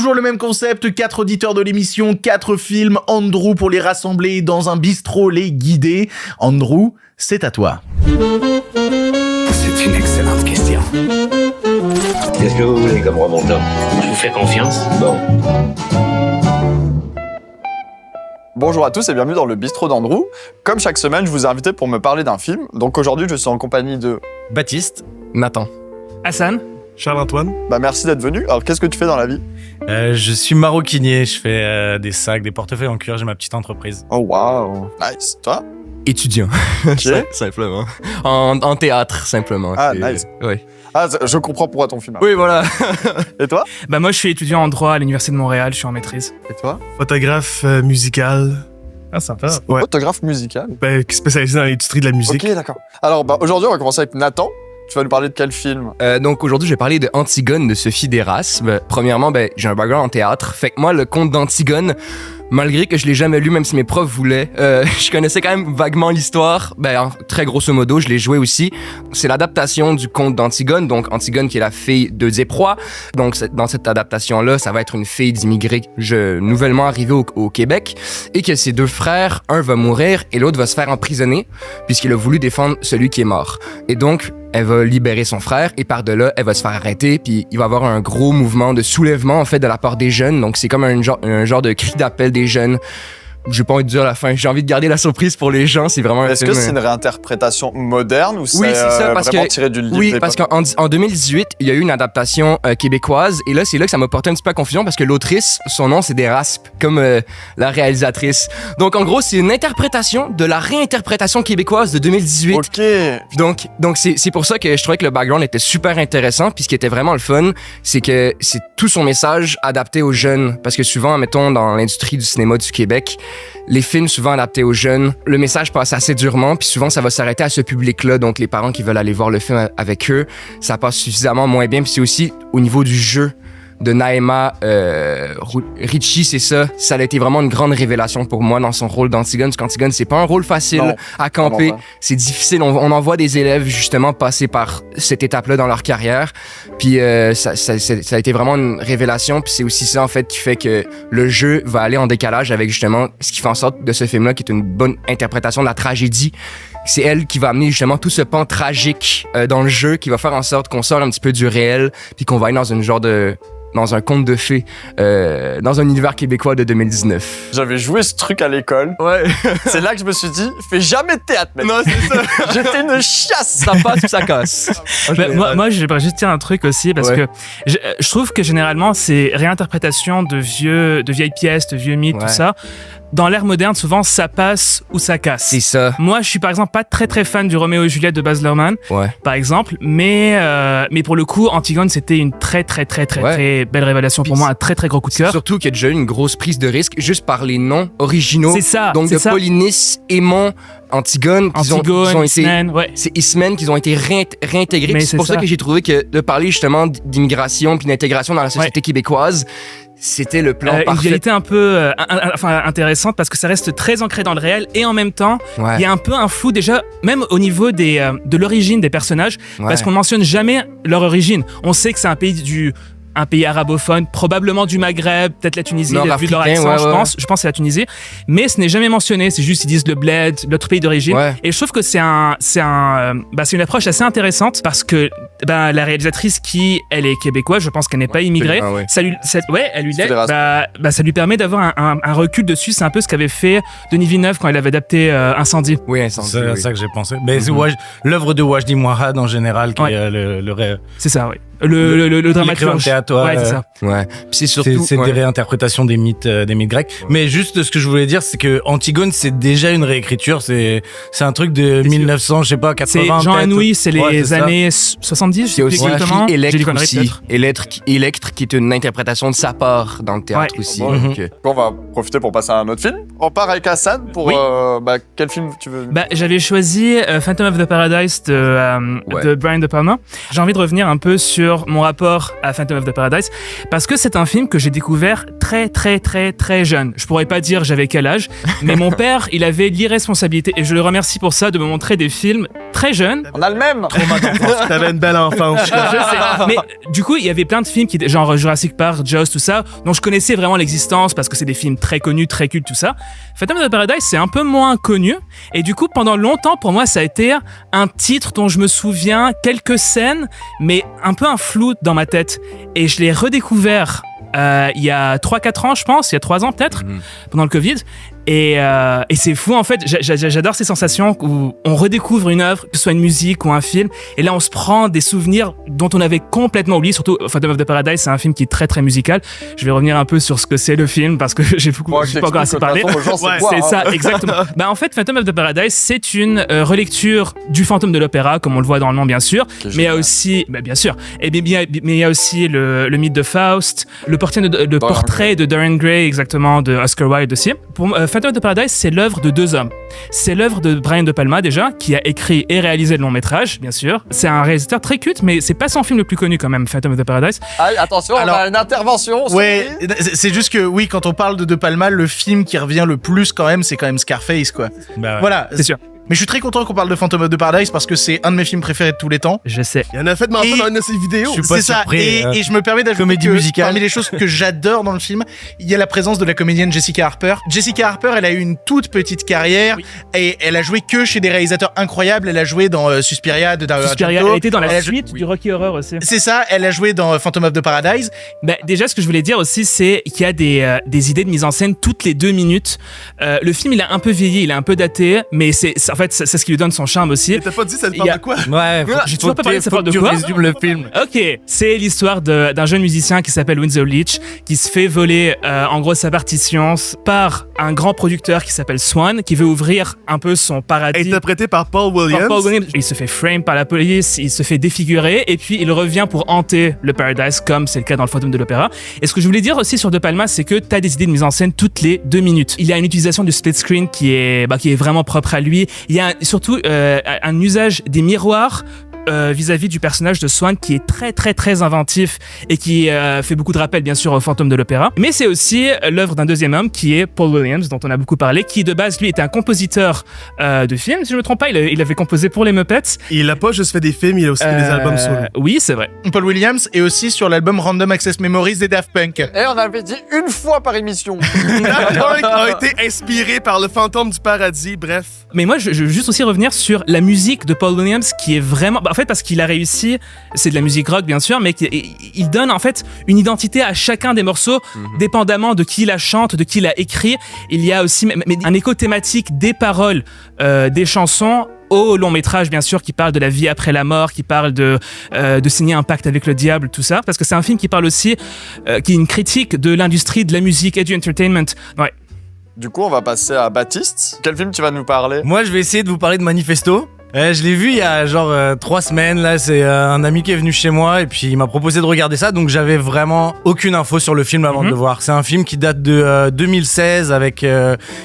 Toujours le même concept, 4 auditeurs de l'émission, 4 films, Andrew pour les rassembler dans un bistrot, les guider. Andrew, c'est à toi. C'est une excellente question. Qu'est-ce que vous voulez comme remontant? Je vous fais confiance. Bon. Bonjour à tous et bienvenue dans le bistrot d'Andrew. Comme chaque semaine, je vous ai invité pour me parler d'un film. Donc aujourd'hui, je suis en compagnie de... Baptiste, Nathan. Hassan, Charles-Antoine. Merci d'être venu. Alors, qu'est-ce que tu fais dans la vie? Je suis maroquinier, je fais des sacs, des portefeuilles en cuir, j'ai ma petite entreprise. Oh waouh, nice. Toi? Étudiant, simplement. En théâtre, simplement. Ah, nice. Oui. Ah, je comprends pourquoi ton film. Oui, voilà. Et toi? moi je suis étudiant en droit à l'Université de Montréal, je suis en maîtrise. Et toi? Photographe musical. Ah, sympa. Ouais. Photographe musical. Spécialisé dans l'industrie de la musique. Ok, d'accord. Alors, aujourd'hui, on va commencer avec Nathan. Tu vas nous parler de quel film? Donc aujourd'hui, je vais parler de Antigone de Sophie d'Erasme. Premièrement, j'ai un background en théâtre. Fait que moi, le conte d'Antigone, malgré que je l'ai jamais lu, même si mes profs voulaient, je connaissais quand même vaguement l'histoire. Très grosso modo, je l'ai joué aussi. C'est l'adaptation du conte d'Antigone, donc Antigone qui est la fille d'Oedipe Roi. Donc dans cette adaptation-là, ça va être une fille d'immigrés nouvellement arrivée au Québec, et que ses deux frères, un va mourir et l'autre va se faire emprisonner puisqu'il a voulu défendre celui qui est mort. Et donc elle va libérer son frère et par-delà, elle va se faire arrêter, puis il va y avoir un gros mouvement de soulèvement en fait de la part des jeunes. Donc c'est comme un genre de cri d'appel des jeunes. J'ai pas envie de dire la fin, j'ai envie de garder la surprise pour les gens, c'est vraiment un Est-ce film... que c'est une réinterprétation moderne ou Oui, c'est ça, parce vraiment que... tiré du livre Oui, d'époque? parce qu'en 2018, il y a eu une adaptation québécoise, et là, c'est là que ça m'a porté un petit peu à confusion, parce que l'autrice, son nom, c'est d'Erasme, comme la réalisatrice. Donc, en gros, c'est une interprétation de la réinterprétation québécoise de 2018. Ok. Donc c'est pour ça que je trouvais que le background était super intéressant, puis ce qui était vraiment le fun, c'est que c'est tout son message adapté aux jeunes, parce que souvent, mettons, dans l'industrie du cinéma du Québec, les films souvent adaptés aux jeunes, le message passe assez durement, puis souvent ça va s'arrêter à ce public-là, donc les parents qui veulent aller voir le film avec eux, ça passe suffisamment moins bien, puis c'est aussi au niveau du jeu de Naïma Ricci, c'est ça a été vraiment une grande révélation pour moi dans son rôle d'Antigone, parce qu'Antigone, c'est pas un rôle facile à camper, c'est difficile, on en voit des élèves justement passer par cette étape-là dans leur carrière, puis ça a été vraiment une révélation, puis c'est aussi ça en fait qui fait que le jeu va aller en décalage avec justement ce qui fait en sorte de ce film-là, qui est une bonne interprétation de la tragédie. C'est elle qui va amener justement tout ce pan tragique dans le jeu, qui va faire en sorte qu'on sort un petit peu du réel, puis qu'on va aller dans un conte de fées, dans un univers québécois de 2019. J'avais joué ce truc à l'école. Ouais. C'est là que je me suis dit, fais jamais de théâtre, mec. Non, c'est ça. J'étais une chasse. Ça passe ou ça casse. Moi, j'aimerais juste dire un truc aussi, parce que je trouve que généralement, ces réinterprétations de vieilles pièces, de vieux mythes, tout ça, dans l'ère moderne, souvent, ça passe ou ça casse. C'est ça. Moi, je suis par exemple pas très très fan du Roméo et Juliette de Baz Luhrmann, par exemple, mais pour le coup, Antigone, c'était une très belle révélation pour moi, un très gros coup de cœur. Surtout qu'il y a déjà eu une grosse prise de risque juste par les noms originaux. C'est ça. Donc de Polynice, Aimon, Antigone, Ismène, c'est Ismène qui ont été réintégrés. Mais c'est pour ça que j'ai trouvé que de parler justement d'immigration puis d'intégration dans la société québécoise, c'était le plan parfait. Une dualité un peu intéressante, parce que ça reste très ancré dans le réel, et en même temps, il y a un peu un flou déjà, même au niveau de l'origine des personnages, parce qu'on mentionne jamais leur origine. On sait que c'est un pays arabophone, probablement du Maghreb, peut-être la Tunisie, vu de leur accent, je pense que c'est la Tunisie, mais ce n'est jamais mentionné, c'est juste ils disent le bled, l'autre pays d'origine, et je trouve que c'est une approche assez intéressante, parce que la réalisatrice elle est québécoise, je pense qu'elle n'est pas immigrée, ça lui permet d'avoir un recul dessus. C'est un peu ce qu'avait fait Denis Villeneuve quand il avait adapté Incendie. Oui, Incendie. C'est ça que j'ai pensé. Mais c'est l'œuvre de Wajdi Mouawad en général qui est le c'est ça, oui. Le dramaturge. C'est ça. Ouais. C'est surtout c'est des réinterprétations des mythes grecs. Mais juste ce que je voulais dire, c'est que Antigone, c'est déjà une réécriture. C'est un truc de 1900, je sais pas, 80. C'est Jean Anouilh, c'est les années 70. C'est aussi Électre qui est une interprétation de sa part dans le théâtre aussi. On va profiter pour passer à un autre film. On part avec Hassan pour quel film tu veux? J'avais choisi Phantom of the Paradise de Brian De Palma. J'ai envie de revenir un peu sur mon rapport à Phantom of the Paradise, parce que c'est un film que j'ai découvert très jeune. Je pourrais pas dire j'avais quel âge, mais mon père, il avait l'irresponsabilité, et je le remercie pour ça, de me montrer des films très jeune. On a le même. T'avais une belle enfance. Je sais. Mais du coup, il y avait plein de films qui étaient genre Jurassic Park, Jaws, tout ça, dont je connaissais vraiment l'existence parce que c'est des films très connus, très cultes, tout ça. Phantom of the Paradise, c'est un peu moins connu. Et du coup, pendant longtemps, pour moi, ça a été un titre dont je me souviens, quelques scènes, mais un peu un flou dans ma tête. Et je l'ai redécouvert il y a 3-4 ans, je pense, il y a 3 ans peut-être, pendant le Covid. Et c'est fou en fait, j'adore ces sensations où on redécouvre une œuvre, que ce soit une musique ou un film, et là on se prend des souvenirs dont on avait complètement oublié, surtout Phantom of the Paradise, c'est un film qui est très très musical. Je vais revenir un peu sur ce que c'est le film parce que j'ai pas encore assez parlé. C'est ça, exactement. Bah en fait, Phantom of the Paradise, c'est une relecture du Fantôme de l'Opéra, comme on le voit dans le nom bien sûr, mais il y a aussi, bien sûr, mais il y a aussi le mythe de Faust, le portrait de Dorian Gray, exactement, de Oscar Wilde aussi. Pour Phantom of the Paradise, c'est l'œuvre de 2 hommes. C'est l'œuvre de Brian De Palma déjà, qui a écrit et réalisé le long métrage, bien sûr. C'est un réalisateur très culte, mais c'est pas son film le plus connu quand même, Phantom of the Paradise. Ah, attention, on a une intervention. Ouais, c'est juste que oui, quand on parle de Palma, le film qui revient le plus quand même, c'est quand même Scarface, quoi. Bah ouais. Voilà, c'est sûr. Mais je suis très content qu'on parle de Phantom of the Paradise parce que c'est un de mes films préférés de tous les temps. Je sais. Il y en a fait de mention dans une de ses vidéos. Je suis pas C'est ça. surpris, Et je me permets d'ajouter comédie que musicale. parmi les choses que j'adore dans le film, il y a la présence de la comédienne Jessica Harper. Jessica Harper, elle a eu une toute petite carrière et elle a joué que chez des réalisateurs incroyables. Elle a joué dans Suspiria de Dario Suspiria, Argento. elle était dans la Elle a suite du Rocky Horror aussi. C'est ça, elle a joué dans Phantom of the Paradise. Bah, déjà, ce que je voulais dire aussi, c'est qu'il y a des idées de mise en scène toutes les 2 minutes. Le film, il a un peu vieilli, il est un peu daté, mais en fait, c'est ce qui lui donne son charme aussi. T'as pas dit ça parle de quoi? Ouais, J'ai toujours pas parlé de ça parle de quoi. Tu résumes le film. Ok, c'est l'histoire d'un jeune musicien qui s'appelle Winslow Leach, qui se fait voler en gros sa partition par un grand producteur qui s'appelle Swan, qui veut ouvrir un peu son paradis. Interprété par Paul Williams. Paul Williams. Il se fait frame par la police, il se fait défigurer, et puis il revient pour hanter le Paradise, comme c'est le cas dans le Fantôme de l'Opéra. Et ce que je voulais dire aussi sur De Palma, c'est que t'as des idées de mise en scène toutes les 2 minutes. Il y a une utilisation du split screen qui est vraiment propre à lui. Il y a surtout un usage des miroirs vis-à-vis du personnage de Swan qui est très très très inventif et qui fait beaucoup de rappels bien sûr au Fantôme de l'Opéra, mais c'est aussi l'œuvre d'un deuxième homme qui est Paul Williams, dont on a beaucoup parlé, qui de base lui était un compositeur de films, si je me trompe pas, il avait composé pour les Muppets. Il a pas juste fait des films, il a aussi fait des albums solo. Oui, c'est vrai. Paul Williams est aussi sur l'album Random Access Memories des Daft Punk. Et on avait dit une fois par émission. Daft Punk a été inspiré par le Fantôme du Paradis, bref. Mais moi, je veux juste aussi revenir sur la musique de Paul Williams qui est vraiment... en fait, parce qu'il a réussi, c'est de la musique rock bien sûr, mais il donne en fait une identité à chacun des morceaux, dépendamment de qui la chante, de qui l'a écrit. Il y a aussi un écho thématique des paroles des chansons au long métrage bien sûr, qui parle de la vie après la mort, qui parle de signer un pacte avec le diable, tout ça, parce que c'est un film qui parle aussi, qui est une critique de l'industrie de la musique et du entertainment. Ouais. Du coup, on va passer à Baptiste. Quel film tu vas nous parler? Moi, je vais essayer de vous parler de Manifesto. Je l'ai vu il y a genre 3 semaines, là c'est un ami qui est venu chez moi et puis il m'a proposé de regarder ça, donc j'avais vraiment aucune info sur le film avant de le voir. C'est un film qui date de 2016 avec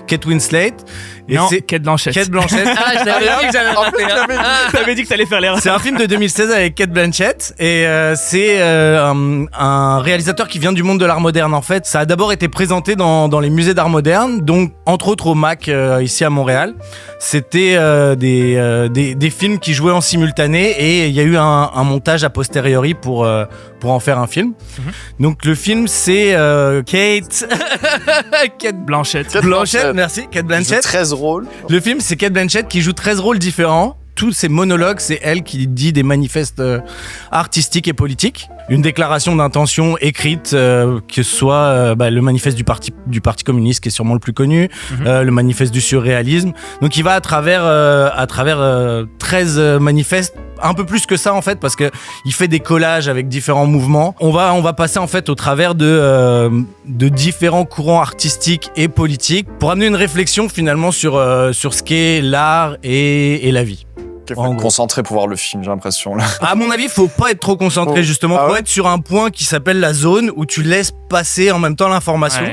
Kate Winslet. Et non, c'est Kate Blanchett. Kate Blanchett. Ah, je t'avais dit que j'avais raté. T'avais dit que t'allais faire l'erreur. C'est un film de 2016 avec Kate Blanchett et c'est un réalisateur qui vient du monde de l'art moderne en fait. Ça a d'abord été présenté dans les musées d'art moderne, donc entre autres au MAC ici à Montréal. C'était des films qui jouaient en simultané et il y a eu un montage a posteriori pour en faire un film. Donc le film c'est Kate Blanchett. Blanchett, merci, Kate Blanchett. 13 rôles. Le film c'est Kate Blanchett qui joue 13 rôles différents. Tous ces monologues, c'est elle qui dit des manifestes artistiques et politiques. Une déclaration d'intention écrite, que ce soit le manifeste du parti communiste qui est sûrement le plus connu, le manifeste du surréalisme. Donc il va à travers 13 manifestes, un peu plus que ça en fait, parce que il fait des collages avec différents mouvements. On va passer en fait au travers de différents courants artistiques et politiques pour amener une réflexion finalement sur ce qu'est l'art et la vie. Faut être concentré pour voir le film, j'ai l'impression là. À mon avis, faut pas être trop concentré justement. Faut être sur un point qui s'appelle la zone où tu laisses passer en même temps l'information,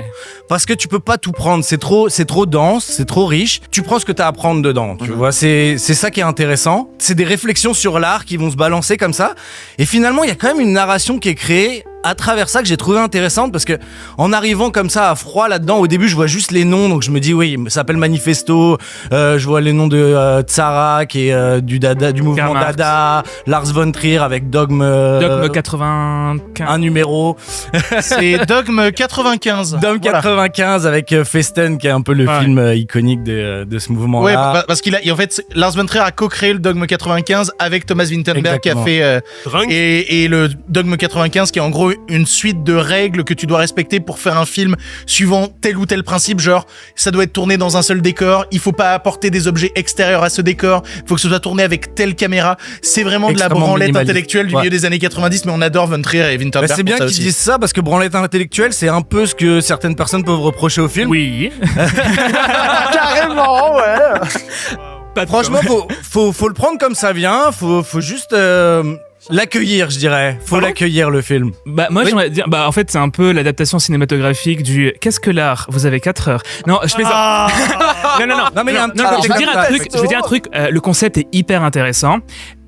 parce que tu peux pas tout prendre. C'est trop dense, c'est trop riche. Tu prends ce que t'as à prendre dedans. Tu vois, c'est ça qui est intéressant. C'est des réflexions sur l'art qui vont se balancer comme ça. Et finalement, il y a quand même une narration qui est créée à travers ça que j'ai trouvé intéressante parce que en arrivant comme ça à froid là-dedans, au début je vois juste les noms, donc je me dis oui, ça s'appelle Manifesto, je vois les noms de Tsarak et du mouvement Dada, Lars von Trier avec Dogme 95. un numéro. C'est Dogme 95. Dogme Voilà. 95 avec Festen qui est un peu le film iconique de ce mouvement-là. Ouais, parce en fait, Lars von Trier a co-créé le Dogme 95 avec Thomas Vinterberg qui a fait et le Dogme 95 qui est en gros une suite de règles que tu dois respecter pour faire un film suivant tel ou tel principe, genre ça doit être tourné dans un seul décor, il faut pas apporter des objets extérieurs à ce décor, il faut que ce soit tourné avec telle caméra. C'est vraiment de la branlette intellectuelle du milieu des années 90, mais on adore von Trier et Vinterberg. C'est bien qu'ils disent ça parce que branlette intellectuelle, c'est un peu ce que certaines personnes peuvent reprocher au film. Oui. Carrément, ouais. Franchement, faut le prendre comme ça vient. Faut juste l'accueillir, je dirais. Faut l'accueillir, le film. Bah, moi, j'aimerais dire, en fait, c'est un peu l'adaptation cinématographique du Qu'est-ce que l'art? Vous avez 4 heures. Non, je fais ça. Non, mais je vais dire un truc. Le concept est hyper intéressant.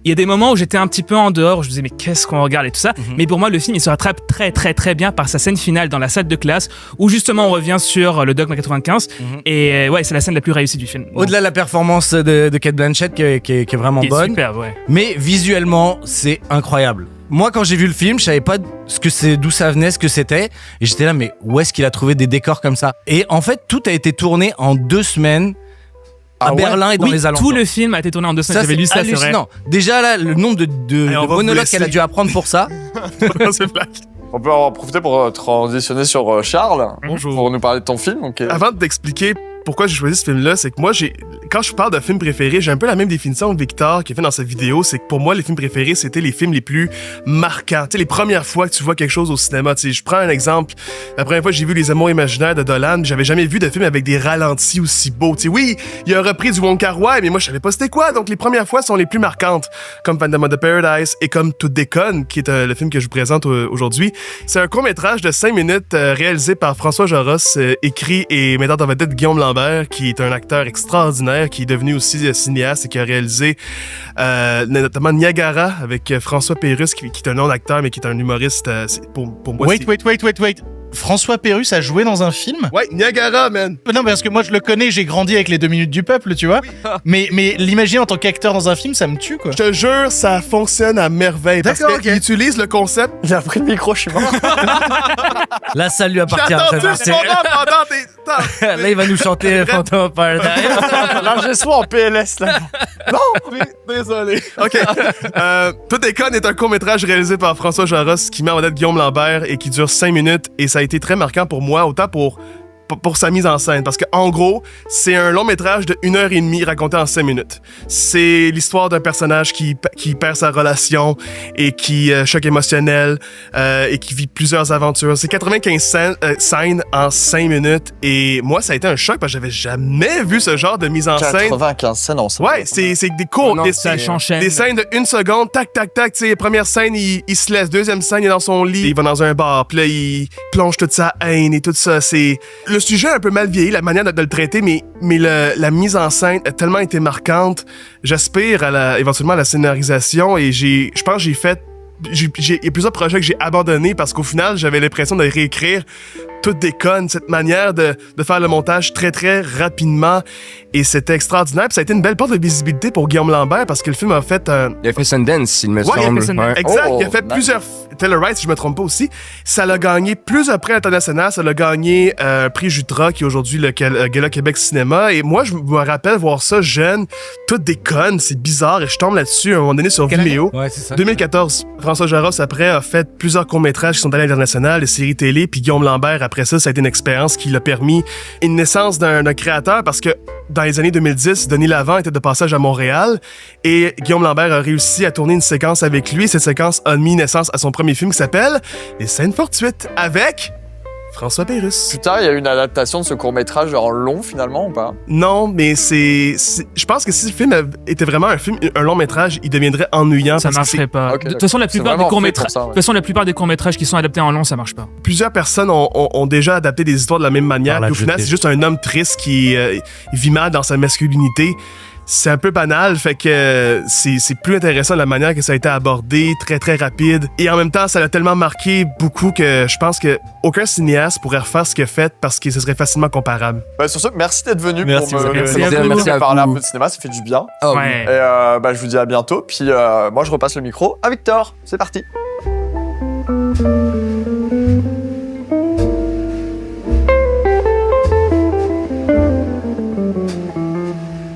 Il y a des moments où j'étais un petit peu en dehors, où je me disais mais qu'est-ce qu'on regarde et tout ça. Mais pour moi, le film, il se rattrape très très très bien par sa scène finale dans la salle de classe, où justement on revient sur le Dogme 95. Et ouais, c'est la scène la plus réussie du film. Au-delà de la performance de Cate Blanchett qui est vraiment bonne, super, ouais. Mais visuellement, c'est incroyable. Moi, quand j'ai vu le film, je savais pas d'où ça venait, ce que c'était, et j'étais là, mais où est-ce qu'il a trouvé des décors comme ça? Et en fait, tout a été tourné en 2 semaines. À Berlin et dans les alentours. Tout le film a été tourné en 2 semaines. J'avais lu ça, c'est vrai. Déjà là, le nombre de monologues qu'elle a dû apprendre pour ça. On peut en profiter pour transitionner sur Charles. Bonjour. Pour nous parler de ton film. Okay. Avant de t'expliquer pourquoi j'ai choisi ce film-là, c'est que moi, quand je parle de film préféré, j'ai un peu la même définition que Victor qui a fait dans sa vidéo. C'est que pour moi, les films préférés, c'était les films les plus marquants. Tu sais, les premières fois que tu vois quelque chose au cinéma. Tu sais, je prends un exemple. La première fois que j'ai vu Les Amours imaginaires de Dolan, j'avais jamais vu de film avec des ralentis aussi beaux. Tu sais, oui, il y a un repris du Wong Kar-wai, mais moi, je savais pas c'était quoi. Donc, les premières fois sont les plus marquantes. Comme Phantom of the Paradise et comme Tout déconne, qui est le film que je vous présente aujourd'hui. C'est un court-métrage de 5 minutes réalisé par François Jaros, écrit et mettant en vedette Guillaume Lambert, qui est un acteur extraordinaire, qui est devenu aussi cinéaste et qui a réalisé notamment Niagara avec François Pérusse, qui est un non-acteur, mais qui est un humoriste. Pour moi, Wait. François Pérusse a joué dans un film? Ouais, Niagara, man! Non, parce que moi je le connais, j'ai grandi avec les 2 minutes du peuple, tu vois. Oui. Mais l'imaginer en tant qu'acteur dans un film, ça me tue, quoi. Je te jure, ça fonctionne à merveille. Parce qu'il utilise le concept. J'ai appris le micro, je suis mort. Là, ça lui appartient. J'ai attendu ce moment pendant des... Là, il va nous chanter Phantom of Paradise. L'enregistrement en PLS, là. Non, désolé. OK. Tout déconne est un court-métrage réalisé par François Jaros qui met en vedette Guillaume Lambert et qui dure 5 minutes. Et ça a été très marquant pour moi, autant pour sa mise en scène. Parce que en gros, c'est un long métrage de 1h30 raconté en 5 minutes. C'est l'histoire d'un personnage qui perd sa relation et qui choc émotionnel et qui vit plusieurs aventures. C'est 95 scènes en 5 minutes. Et moi, ça a été un choc parce que j'avais jamais vu ce genre de mise en scène. 95 scènes, on sait. Ouais, c'est des courts, des scènes de 1 seconde, tac, tac, tac. Tu sais, première scène, il se laisse. Deuxième scène, il est dans son lit. Il va dans un bar. Puis là, il plonge toute sa haine et tout ça. C'est... Le sujet a un peu mal vieilli, la manière de le traiter, mais la mise en scène a tellement été marquante. J'aspire éventuellement à la scénarisation et je pense que il y a plusieurs projets que j'ai abandonnés parce qu'au final, j'avais l'impression de réécrire Tout déconne, cette manière de faire le montage très très rapidement et c'était extraordinaire. Puis ça a été une belle porte de visibilité pour Guillaume Lambert parce que le film a fait Il a fait Sundance, il me semble. Il a fait Sundance. Exact, il a fait plusieurs Telluride, si je me trompe pas aussi. Ça l'a gagné plusieurs prix internationaux. Ça l'a gagné un prix Jutra, qui est aujourd'hui le Gala Québec Cinéma. Et moi, je me rappelle voir ça jeune. Tout déconne, c'est bizarre. Et je tombe là-dessus à un moment donné sur Vimeo. Ouais, c'est ça. 2014. François Jaros, après, a fait plusieurs courts-métrages qui sont allés à l'international, des séries télé. Puis Guillaume Lambert, après ça a été une expérience qui l'a permis une naissance d'un créateur parce que dans les années 2010, Denis Lavant était de passage à Montréal et Guillaume Lambert a réussi à tourner une séquence avec lui. Cette séquence a mis naissance à son premier film qui s'appelle Les Scènes fortuites avec François Pérusse. Plus tard, il y a eu une adaptation de ce court-métrage en long finalement ou pas? Non, mais je pense que si le film était vraiment un long-métrage, il deviendrait ennuyant. Ça marcherait pas. Okay, de toute façon, la plupart des courts-métrages, ouais. de toute façon, la plupart des courts-métrages qui sont adaptés en long, ça marche pas. Plusieurs personnes ont déjà adapté des histoires de la même manière. Puis au final, c'est juste un homme triste qui vit mal dans sa masculinité. c'est un peu banal, fait que c'est plus intéressant de la manière que ça a été abordé, très très rapide. Et en même temps, ça l'a tellement marqué beaucoup que je pense que aucun cinéaste pourrait refaire ce qu'il a fait parce que ce serait facilement comparable. Sur ce, merci d'être venu Merci, pour merci à parler vous. un peu de cinéma, ça fait du bien. Ah oui. Ouais. Et je vous dis à bientôt. Puis moi, je repasse le micro à Victor. C'est parti.